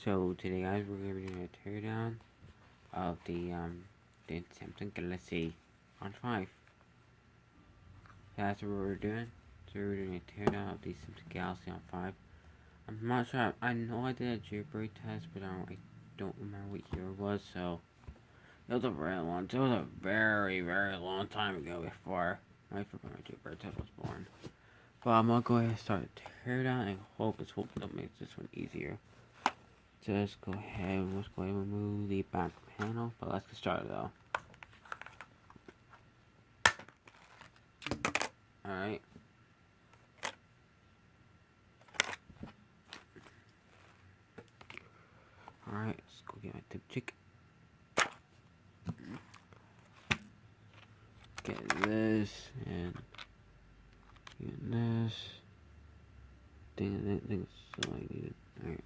So today guys we're gonna be doing a teardown of the Samsung Galaxy On5. That's what we're doing. So we're doing a teardown of the Samsung Galaxy On5. I'm not sure, I know I did a jailbreak test, but I don't remember what year it was, so it was a very long very long time ago before my jailbreak test was born. But I'm gonna go ahead and start a teardown and hopefully it'll make this one easier. So let's go ahead and remove the back panel, but let's get started though. Alright. Alright, let's go get my tip chick. Get this and get this. Dang, that's all I needed. Alright.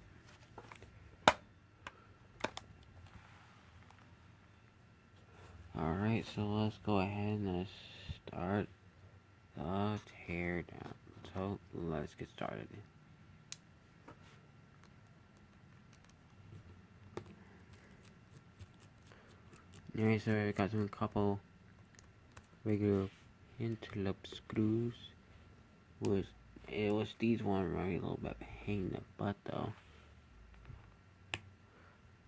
Alright, so let's go ahead and start the teardown. So let's get started. Alright, so I got some couple regular interloop screws. It was these one right a little bit pain in the butt though.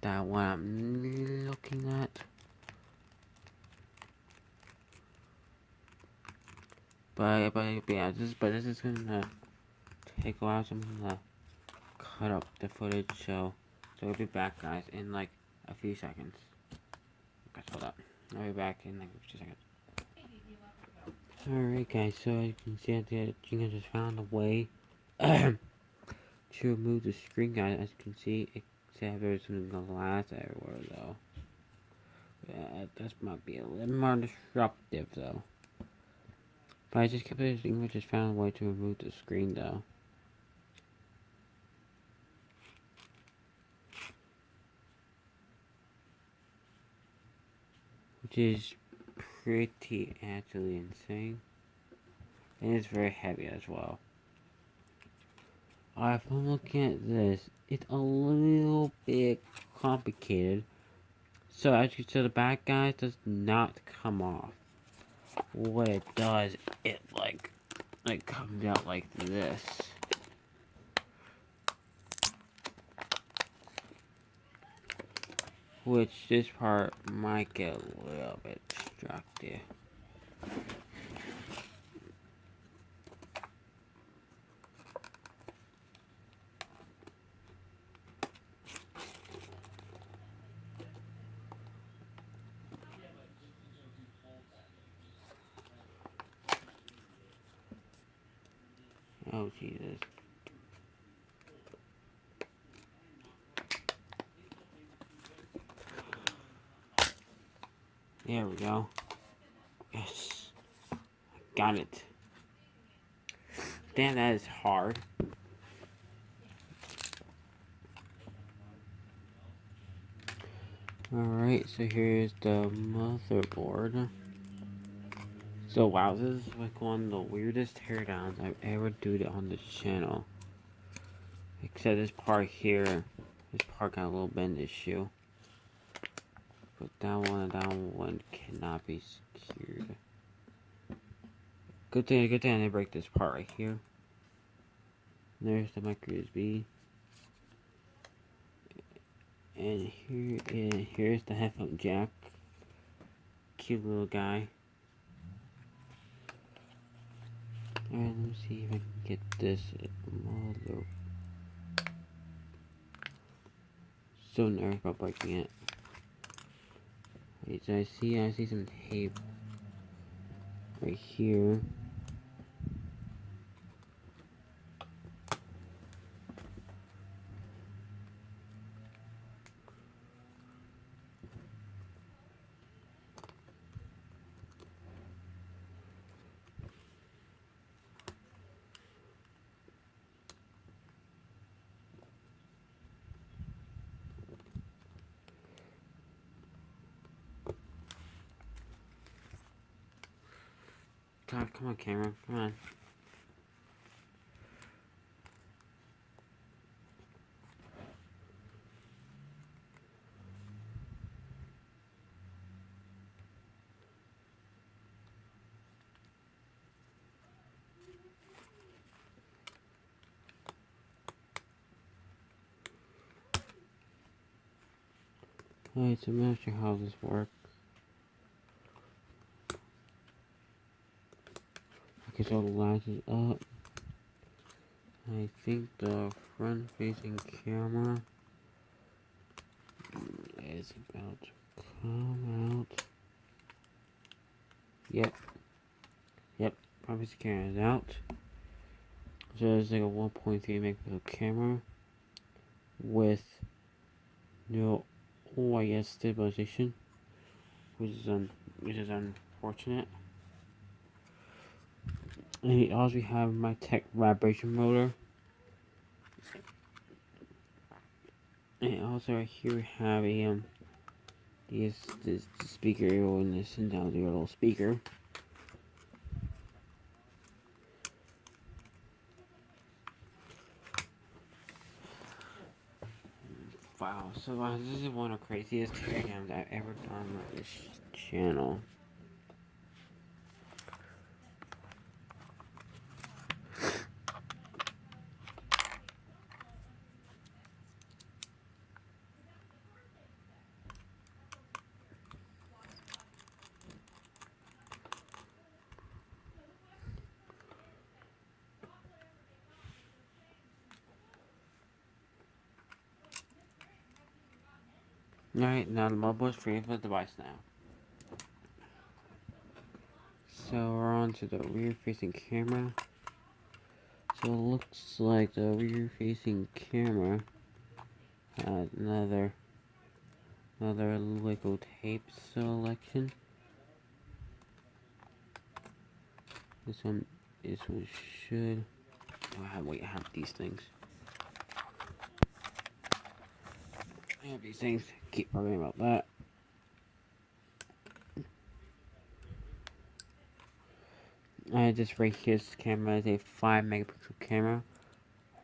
That one I'm looking at. But yeah, this is gonna take a while, so I'm gonna cut up the footage, so we'll be back guys in like a few seconds. Okay, hold up. I'll be back in like a few seconds. Alright guys, so as you can see that Gina just found a way to remove the screen guys. As you can see, except there's some glass everywhere though. Yeah, this might be a little more disruptive though. But I just found a way to remove the screen though. Which is pretty actually insane. And it's very heavy as well. If I'm looking at this, it's a little bit complicated. So as you see, the back guys does not come off. What it does, it like comes out like this. Which this part might get a little bit destructive. Oh Jesus. There we go. Yes. I got it. Damn, that is hard. Alright, so here's the motherboard. So wow, this is like one of the weirdest teardowns I've ever done on this channel. Except this part here, this part got a little bit in issue. But that one cannot be secured. Good thing I didn't break this part right here. There's the micro USB. And here's the headphone jack. Cute little guy. Alright, let me see if I can get this mother. So nervous about breaking it. Wait, so I see some tape right here. God, come on, camera, come on. Alright, so I'm not sure how this works. Okay, so the lens is up. I think the front facing camera is about to come out. Yep, front facing camera is out. So it's like a 1.3 megapixel camera with no OIS stabilization, which is unfortunate. And we also have my tech vibration motor. And also right here we have a this speaker, and this and down the little speaker. Wow, so this is one of the craziest teardowns I've ever done on this channel. Alright, now the mobile is free for the device now. So we're on to the rear facing camera. So it looks like the rear facing camera has another Lego tape selection. This one should. I have these things. Keep forgetting about that. This right here's camera is a 5 megapixel camera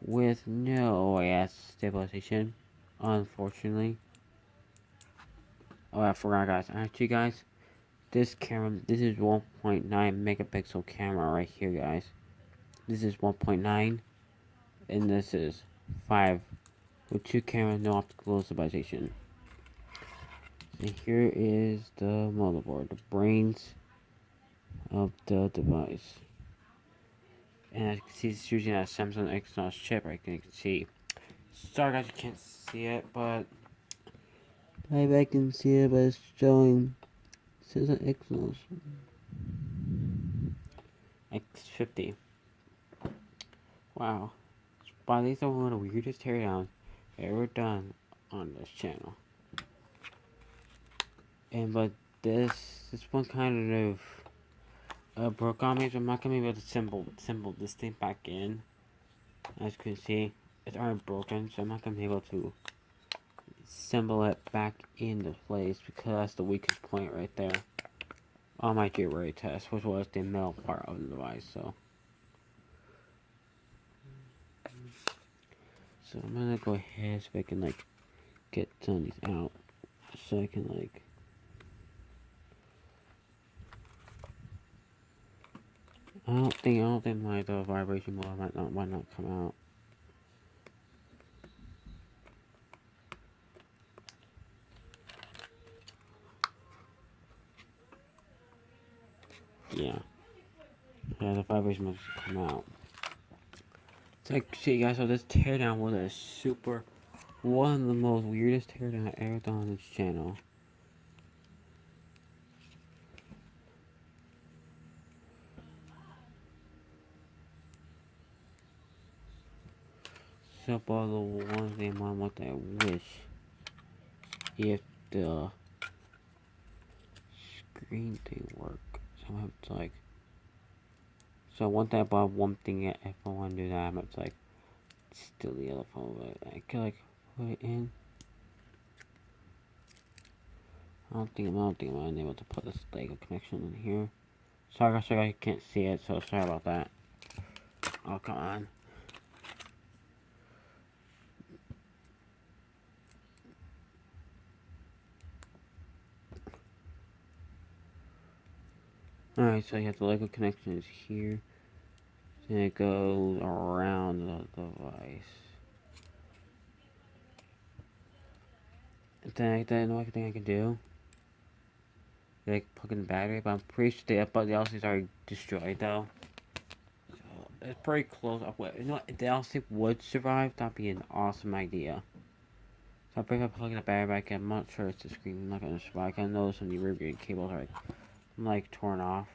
with no OIS stabilization, unfortunately. Oh, I forgot, guys. Actually, guys, this is 1.9 megapixel camera right here, guys. This is 1.9, and this is 5 with 2 cameras, no optical stabilization. And here is the motherboard, the brains of the device. And as you can see, it's using a Samsung Exynos chip. I can see. Sorry guys, you can't see it, but I can see it, but it's showing Samsung Exynos X50. Wow. Wow, these are one of the weirdest teardowns ever done on this channel. But this one kind of broke on me, so I'm not gonna be able to assemble this thing back in. As you can see, it's already broken, so I'm not gonna be able to assemble it back into place because that's the weakest point right there on my jailbreak test, which was the metal part of the device. So I'm gonna go ahead so I can get some of these out, so I can I don't think the vibration motor might not come out. Yeah, the vibration motor come out. So see guys, so this teardown was one of the most weirdest teardown I ever done on this channel. So all the ones they want what I wish if the screen thing work. So I have to so one thing about one thing, if I want to do that, I have to steal the other phone, but I could put it in. I don't think I'm able to put this Lego connection in here. Sorry, I can't see it, so sorry about that. Oh, come on. Alright, so you have the Lego connection is here. Then it goes around the device. thing like that, you know, like thing I can do. Like plug in the battery, but I'm pretty sure the LCDs are destroyed though. So it's pretty close. You know, if the LCD would survive, that'd be an awesome idea. So if I plug in the battery back in, I'm not sure it's the screen. I'm not gonna survive. I notice some of the rear cables are like torn off.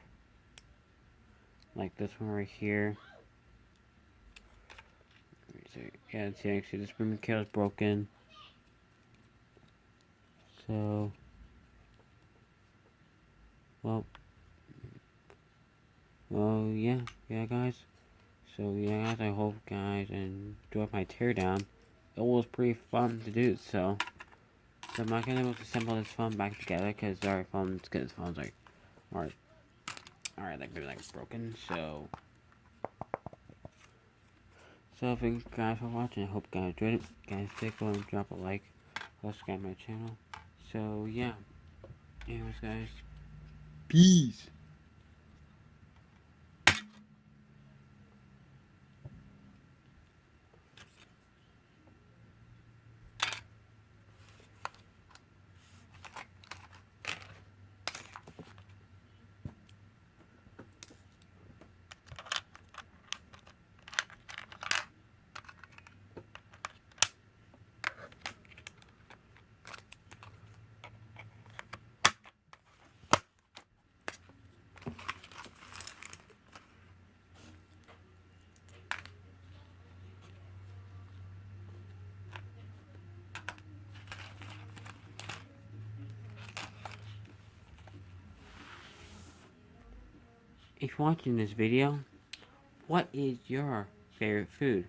Like this one right here. Yeah, see, actually this ribbon cable is broken. So, well, yeah, guys. So, yeah, guys, I hope, guys, enjoyed my teardown. It was pretty fun to do, so I'm not gonna be able to assemble this phone back together, because our phone's good. This phone's like, alright, like, maybe, like, broken, so thank you guys for watching. I hope you guys enjoyed it. Guys, take go and drop a like, subscribe my channel. So, yeah, anyways, guys, peace. If you're watching this video, what is your favorite food?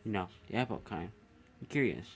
You know, the apple kind. I'm curious.